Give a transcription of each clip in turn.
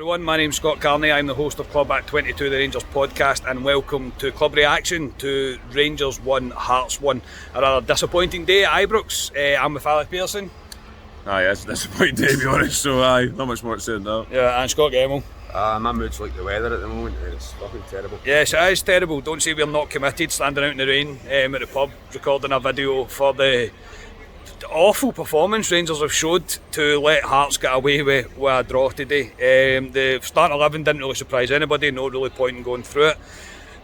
everyone, my name's Scott Carney. I'm the host of Club at 22, the Rangers podcast, and welcome to Club Reaction to Rangers 1, Hearts 1. A rather disappointing day at Ibrox. I'm with Alec Pearson. Aye, it's a disappointing day to be honest, so not much more to say than that. Yeah, and Scott Gemmell. My mood's like the weather at the moment, it's fucking terrible. Yes, it is terrible. Don't say we're not committed, standing out in the rain at the pub, recording a video for the awful performance Rangers have showed to let Hearts get away with a draw today. The start 11 didn't really surprise anybody, no really point in going through it.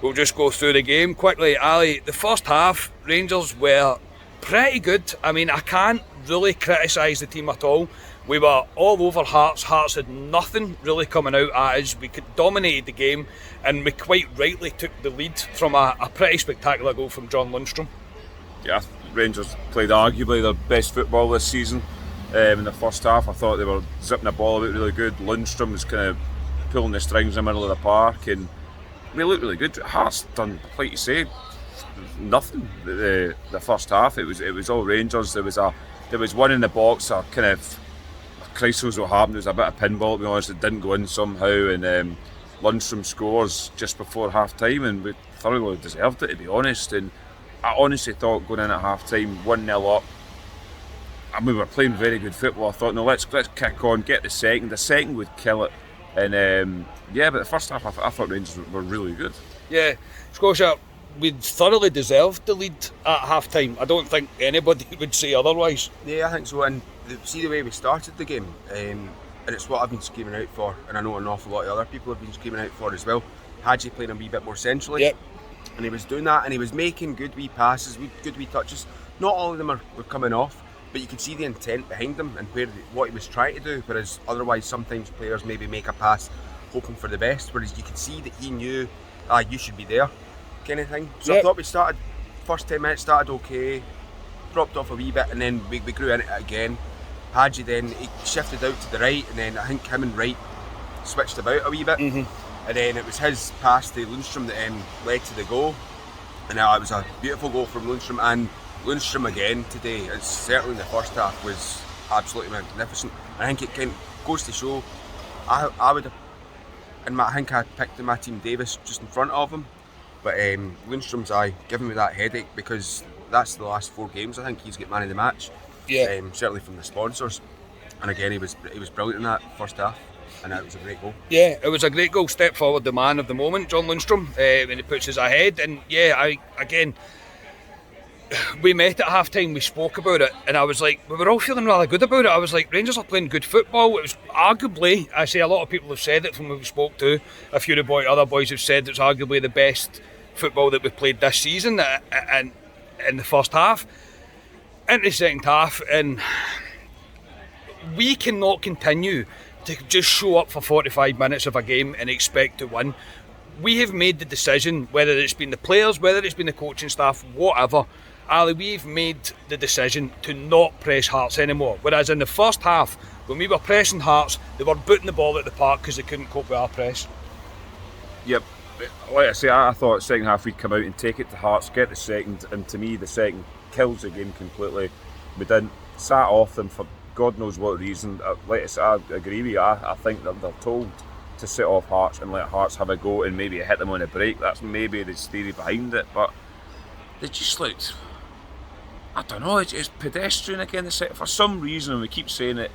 We'll just go through the game quickly. Ali, the first half, Rangers were pretty good. I mean, I can't really criticise the team at all. We were all over Hearts. Hearts had nothing really coming out at us. We dominated the game, and we quite rightly took the lead from a pretty spectacular goal from John Lundstram. Yeah, Rangers played arguably their best football this season. In the first half, I thought they were zipping the ball about really good. Lundstram was kind of pulling the strings in the middle of the park, and they looked really good. Hearts done, like you say, nothing. The first half, it was all Rangers. There was one in the box. A kind of Christ knows what happened. There was a bit of pinball, to be honest. It didn't go in somehow, and Lundstram scores just before half time, and we thoroughly deserved it, to be honest. And I honestly thought going in at half time 1-0 up, and we were playing very good football. I thought, no, let's kick on, get the second. The second would kill it. And but the first half I thought Rangers were really good. Yeah, Scotia, we thoroughly deserved the lead at half time. I don't think anybody would say otherwise. Yeah, I think so, and see the way we started the game, and it's what I've been screaming out for, and I know an awful lot of other people have been screaming out for as well. Hadji playing a wee bit more centrally. Yep. And he was doing that, and he was making good wee passes, good wee touches. Not all of them were coming off, but you could see the intent behind them and what he was trying to do. Whereas otherwise, sometimes players maybe make a pass hoping for the best, whereas you could see that he knew, you should be there, kind of thing. So yep. I thought first 10 minutes started okay, dropped off a wee bit, and then we grew in it again. Hadji then he shifted out to the right, and then I think him and Wright switched about a wee bit. Mm-hmm. And then it was his pass to Lundstram that led to the goal. And it was a beautiful goal from Lundstram. And Lundstram again today, it's certainly in the first half, was absolutely magnificent. I think it kind of goes to show, I would have, and I think I picked my team Davis just in front of him. But Lundstram's giving me that headache, because that's the last 4 games I think he's got man of the match. Yeah. Certainly from the sponsors. And again, he was brilliant in that first half. And that was a great goal. Yeah, it was a great goal. Step forward, the man of the moment, John Lundstram, when he puts us ahead. And yeah, we met at half time, we spoke about it, and I was like, we were all feeling rather good about it. I was like, Rangers are playing good football. It was arguably, I say a lot of people have said it from when we spoke to, a few of the other boys have said it's arguably the best football that we've played this season, and in the first half. Into the second half, and we cannot continue to just show up for 45 minutes of a game and expect to win. We have made the decision, whether it's been the players, whether it's been the coaching staff, whatever, Ali, we've made the decision to not press Hearts anymore. Whereas in the first half, when we were pressing Hearts, they were booting the ball at the park because they couldn't cope with our press. Yep, like I say, I thought second half we'd come out and take it to Hearts, get the second, and to me the second kills the game completely. We didn't, sat off them for God knows what reason. Like I said, I agree with you. I think that they're told to sit off Hearts and let Hearts have a go and maybe hit them on a break. That's maybe the theory behind it, but they just looked, I don't know, it's pedestrian again. For some reason, and we keep saying it,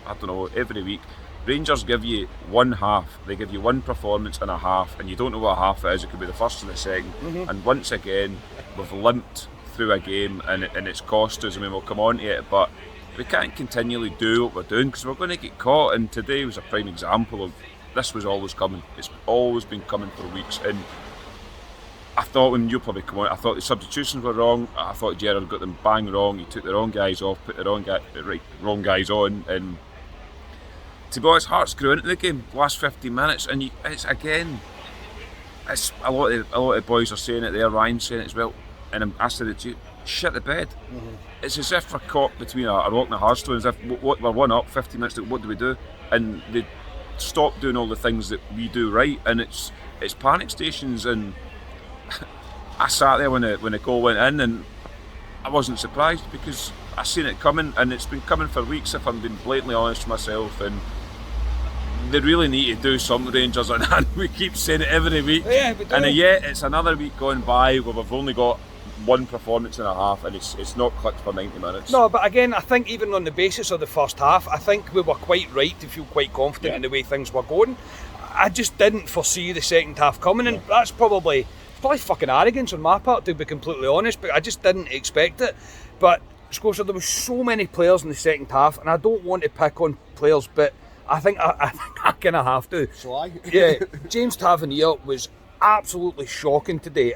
I don't know, every week, Rangers give you one half, they give you one performance and a half, and you don't know what a half it is. It could be the first and the second. Mm-hmm. And once again, we've limped through a game, and it's cost us. I mean, we'll come on to it, but we can't continually do what we're doing because we're going to get caught, and today was a prime example of this was always coming. It's always been coming for weeks, and I thought when you probably come on, I thought the substitutions were wrong. I thought Gerrard got them bang wrong. He took the wrong guys off, put the wrong guys on, and to be honest, Hearts grew into the game the last 15 minutes, and it's a lot of boys are saying it there. Ryan's saying it as well, and I said it to you. Shit the bed. Mm-hmm. It's as if we're caught between a rock and a hard stone, as if we're 1 up, 50 minutes, what do we do? And they stop doing all the things that we do right, and it's panic stations. And I sat there when the goal went in, and I wasn't surprised because I seen it coming, and it's been coming for weeks if I'm being blatantly honest with myself. And they really need to do something, Rangers, and we keep saying it every week. Yeah, we do. And yet it's another week going by where we've only got one performance and a half, and it's not clicked for 90 minutes. No, but again, I think even on the basis of the first half, I think we were quite right to feel quite confident in the way things were going. I just didn't foresee the second half coming, and that's probably fucking arrogance on my part, to be completely honest, but I just didn't expect it. But Scotia, there was so many players in the second half, and I don't want to pick on players, but I think I kind of have to. So I? Yeah, James Tavernier was absolutely shocking today.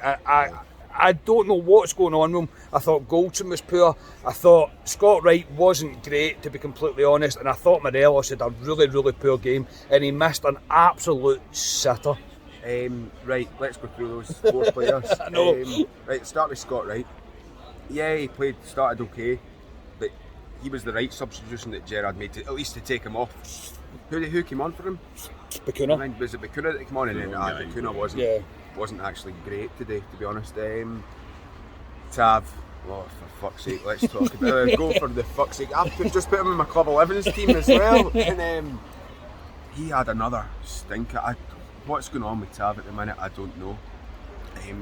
I don't know what's going on with him. I thought Goldson was poor. I thought Scott Wright wasn't great, to be completely honest, and I thought Morelos had a really, really poor game, and he missed an absolute sitter. Right, let's go through those 4 players. I know. Right, start with Scott Wright. Yeah, he started okay, but he was the right substitution that Gerrard made, at least to take him off. Who came on for him? Bacuna. Was it Bacuna that came on? And then Bacuna wasn't actually great today, to be honest. Tav, oh for fuck's sake, let's talk about it. Go for the fuck's sake. I've just put him in my Club 11's team as well, and he had another stinker. What's going on with Tav at the minute, I don't know.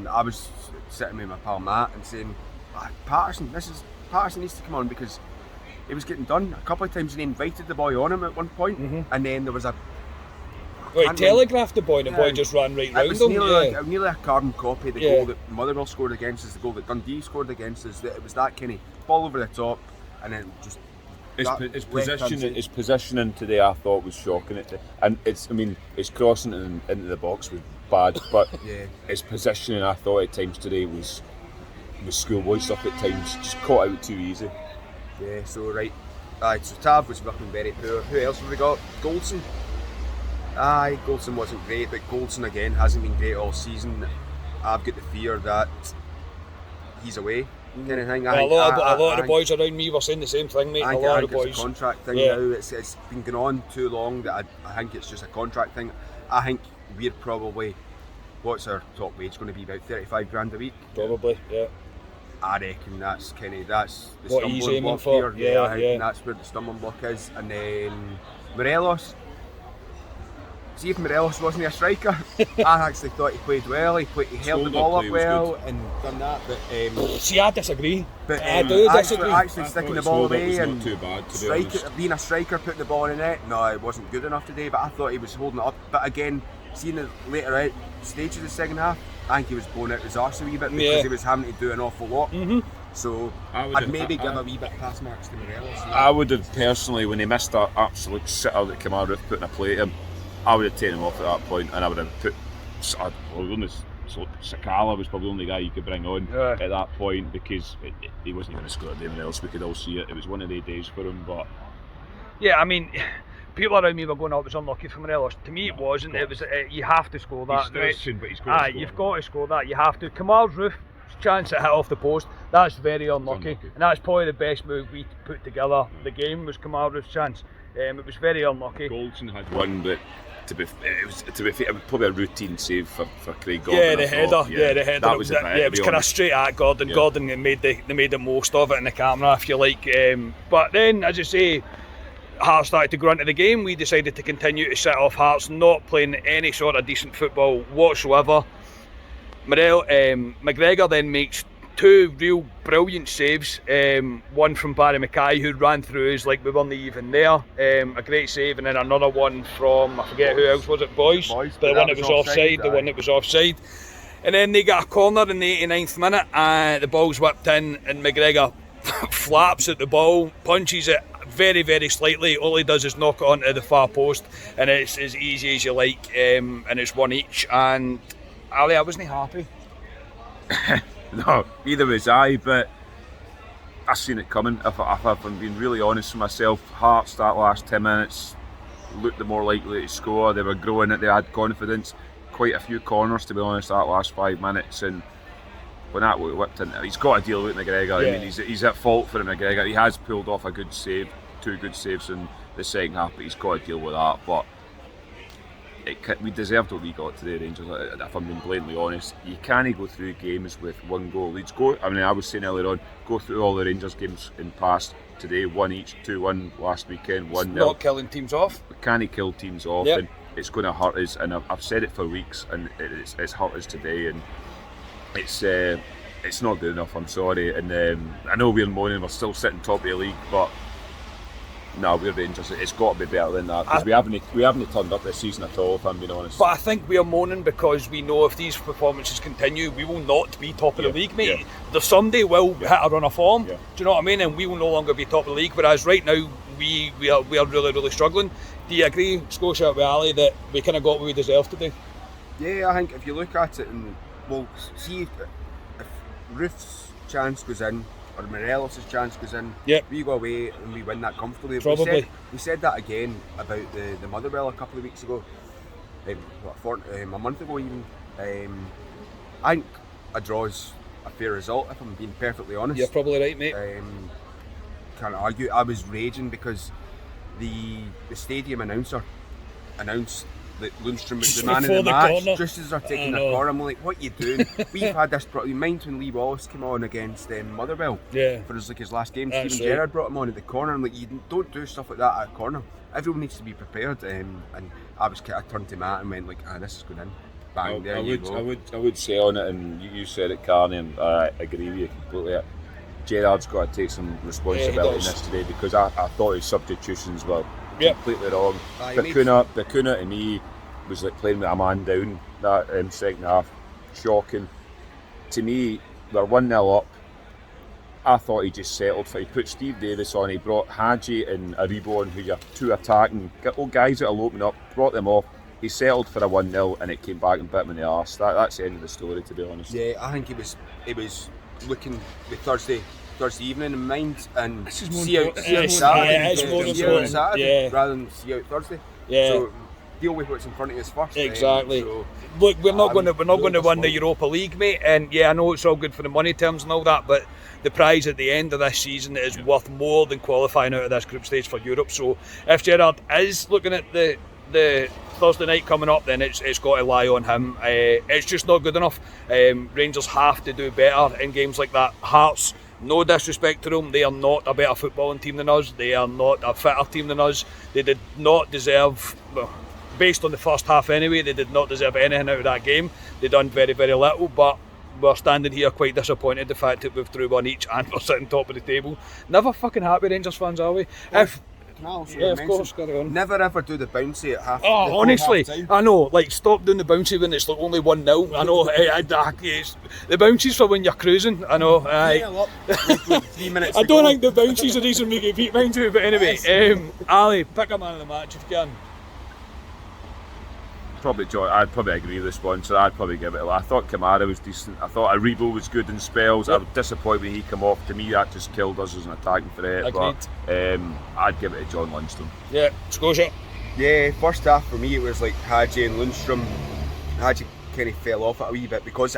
I was sitting with my pal Matt and saying, Patterson needs to come on, because it was getting done a couple of times and he invited the boy on him at one point, and then there was a... Well, he telegraphed the boy and the boy just ran right round him. Nearly a carbon copy of the goal that Motherwell scored against us, the goal that Dundee scored against us. It was that kind of ball over the top, and then just... His positioning today, I thought, was shocking. And his crossing into the box was bad, but his positioning, I thought, at times today was schoolboy stuff at times, just caught out too easy. Yeah, so so Tav was looking very poor. Who else have we got? Goldson. Goldson wasn't great, but Goldson again hasn't been great all season. I've got the fear that he's away. Kind of thing. A lot of the boys around me were saying the same thing, mate. I a lot of the boys. It's a contract thing now. It's been going on too long that I think it's just a contract thing. I think we're probably, what's our top wage going to be, about 35 grand a week? Probably, yeah. I reckon that's the what he's stumbling aiming block for. here. I reckon that's where the stumbling block is. And then Morelos. See if Morelos wasn't a striker. I actually thought he played well. He held the ball up well and done that. But see, I disagree. But I do disagree. Actually sticking the ball away and too bad, to be being a striker, putting the ball in the net. No, it wasn't good enough today. But I thought he was holding it up. But again, seeing the later out stage of the second half, I think he was blowing out his arse a wee bit because he was having to do an awful lot. So I'd maybe give a wee bit pass marks to Morelos. I would have personally, when he missed that absolute sitter that Kamara put in a play at him, I would have taken him off at that point, and I would have put Sakala was probably the only guy you could bring on at that point, because he wasn't even going to score anyone else. We could all see it. It was one of the days for him, but yeah, I mean, people around me were going, "Oh, it was unlucky for Morelos." To me, it wasn't. It was. You have to score that. He's stretching, but he's got to score. You've got to score that. You have to. Kamal's roof chance to hit off the post. That's very unlucky, and that's probably the best move we put together. The game was Kamal Roof's chance. It was very unlucky. Goldson had one, but to be fair, it was probably a routine save for Craig Gordon. Yeah, the header. The header. That was it was kind of straight at Gordon. Yeah. Gordon made the most of it in the camera, if you like. But then, as I say, Hearts started to grow into the game. We decided to continue to set off Hearts, not playing any sort of decent football whatsoever. McGregor then makes two real brilliant saves, one from Barry Mackay, who ran through us like we weren't even there, a great save, and then another one from, I forget who else was it, Boys, but the one that was offside, and then they got a corner in the 89th minute, and the ball's whipped in, and McGregor flaps at the ball, punches it very, very slightly. All he does is knock it onto the far post, and it's as easy as you like, and it's one each. And Ali, I wasn't happy. No, neither was I, but I seen it coming. If I'm being really honest with myself, Hearts that last 10 minutes looked the more likely to score. They were growing it, they had confidence. Quite a few corners, to be honest, that last 5 minutes, and when that whipped in, he's got to deal with McGregor. Yeah. I mean, he's at fault for McGregor. He has pulled off a good save, two good saves in the second half, but he's got to deal with that. But we deserved what we got today, Rangers. If I'm being blatantly honest, you can't go through games with one goal leads. I was saying earlier on, go through all the Rangers games in past today, 1 each, 2-1 last weekend, 1-0. Not killing teams off. We can't kill teams off, Yep. and it's going to hurt us. And I've said it for weeks, and it's hurt us today, and it's not good enough. I'm sorry, and I know we're moaning, we're still sitting top of the league, but. No, we're Rangers. It's got to be better than that because we haven't turned up this season at all. If I'm being honest. But I think we are moaning because we know if these performances continue, we will not be top of the league, mate. Yeah. There's someday we'll hit a run of form. Yeah. Do you know what I mean? And we will no longer be top of the league. Whereas right now we are really, really struggling. Do you agree, Scotia, with Ali, that we kind of got what we deserved to do? Yeah, I think if you look at it, and well, see if Ruth's chance goes in or Morelos' chance goes in, Yep. we go away and we win that comfortably. Probably. We said that again about the Motherwell a couple of weeks ago, a month ago even. I think a draw is a fair result, if I'm being perfectly honest. You're probably right, mate. Can't argue. I was raging because the stadium announcer announced that Lundstrom was the man of the match corner. just as they're taking the corner. I'm like, what are you doing? We've had this problem. Mind when Lee Wallace came on against Motherwell for his last game. That's Steven right. Gerrard brought him on at the corner. I'm like, you don't do stuff like that at a corner. Everyone needs to be prepared. And I turned to Matt and went like, this is going in. Bang, there you go. I would say on it, and you said it, Carney, and I agree with you completely. Gerard's got to take some responsibility in this today because I thought his substitutions were completely wrong. Bacuna to me was like playing with a man down that second half. Shocking. To me, we're 1-0 up. I thought he just settled for. He put Steve Davis on, he brought Hadji and Aribo on, who are two attacking guys that will open up, brought them off. He settled for a 1-0 and it came back and bit him in the arse. That's the end of the story, to be honest. Yeah, I think he was looking with Thursday evening in mind and see out Saturday rather than see out Thursday. Yeah. So deal with what's in front of us first. Exactly. So, look, we're not going to win the Europa League, mate. And yeah, I know it's all good for the money terms and all that, but the prize at the end of this season is worth more than qualifying out of this group stage for Europe. So if Gerrard is looking at the Thursday night coming up, then it's got to lie on him. It's just not good enough. Rangers have to do better in games like that. Hearts, no disrespect to them, they are not a better footballing team than us. They are not a fitter team than us. They did not deserve, based on the first half anyway, they did not deserve anything out of that game. They done very, very little, but we're standing here quite disappointed the fact that we've threw one each and we're sitting top of the table. Never fucking happy Rangers fans, are we? Of course, carry on. Never ever do the bouncy at half. Oh, honestly, I know. Like, stop doing the bouncy when it's like only 1-0. I know. The bouncies for when you're cruising. I know. 3 minutes. I don't think the bouncies are the reason we get beat mine too. But anyway, Ali, pick a man of the match if you can. I'd probably agree with the sponsor. I'd probably give it I thought Kamara was decent. I thought Aribo was good in spells. I was disappointed when he came off. To me, that just killed us as an attacking threat. Agreed. But I'd give it to John Lundstrom. Yeah, Scotia. Yeah, first half for me it was like Hadji and Lundstrom. Hadji kind of fell off it a wee bit because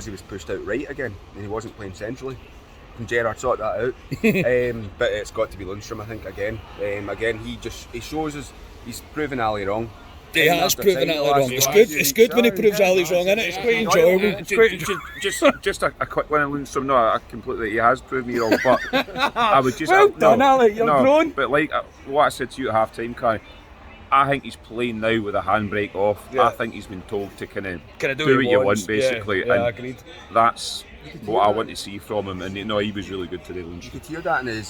he was pushed out right again and he wasn't playing centrally. And Gerrard sorted that out. But it's got to be Lundstrom, I think, again. Again, he shows us he's proven Ali wrong. He has proven Ali wrong. It's good when he proves Ali's wrong, isn't it? It's quite enjoyable. Just a quick one on Lundstrom. No, I completely. He has proven me wrong, but I would just. Well done, Ali. You're grown. But like what I said to you at half time, Kai, I think he's playing now with a handbrake off. Yeah. I think he's been told to kind of do what you want, basically. Yeah, agreed. That's what I want to see from him. And he was really good today, Lundstrom. You could hear that in his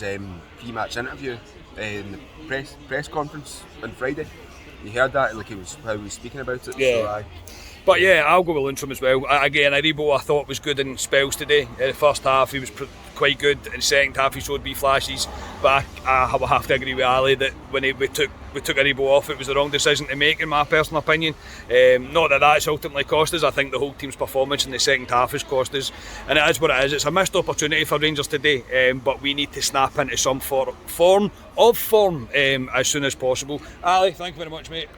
pre-match interview in the press conference on Friday. You heard that, like how he was speaking about it. Yeah. But yeah, I'll go with Lundstrom as well. Again, Aribo I thought was good in spells today. In the first half he was quite good. In the second half he showed wee flashes. But I have to agree with Ali that when we took Aribo off, it was the wrong decision to make, in my personal opinion. Not that that's ultimately cost us. I think the whole team's performance in the second half has cost us. And it is what it is. It's a missed opportunity for Rangers today. But we need to snap into some form as soon as possible. Ali, thank you very much, mate.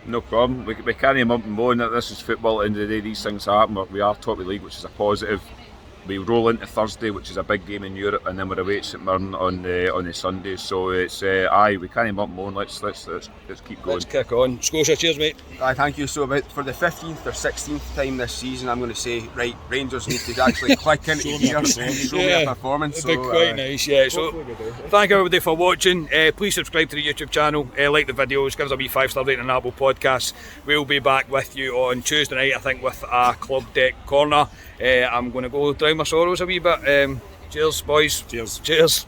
No problem. We can't even up and moan that this is football. At the end of the day, these things happen. But we are top of the league, which is a positive. we roll into Thursday, which is a big game in Europe, and then we're away at St Mirren on the Sunday. So it's we can't want more. Let's keep going. Let's kick on. Scotia, cheers, mate. Thank you. So about for the 15th or 16th time this season, I'm going to say, right, Rangers need to actually click into gear and show me a performance. It'd be quite nice, yeah. So thank everybody for watching. Please subscribe to the YouTube channel, like the videos, give us a wee 5-star rating on Apple Podcasts. We'll be back with you on Tuesday night, I think, with a Club Deck Corner. I'm going to go drown my sorrows a wee bit. Cheers, boys. Cheers. Cheers.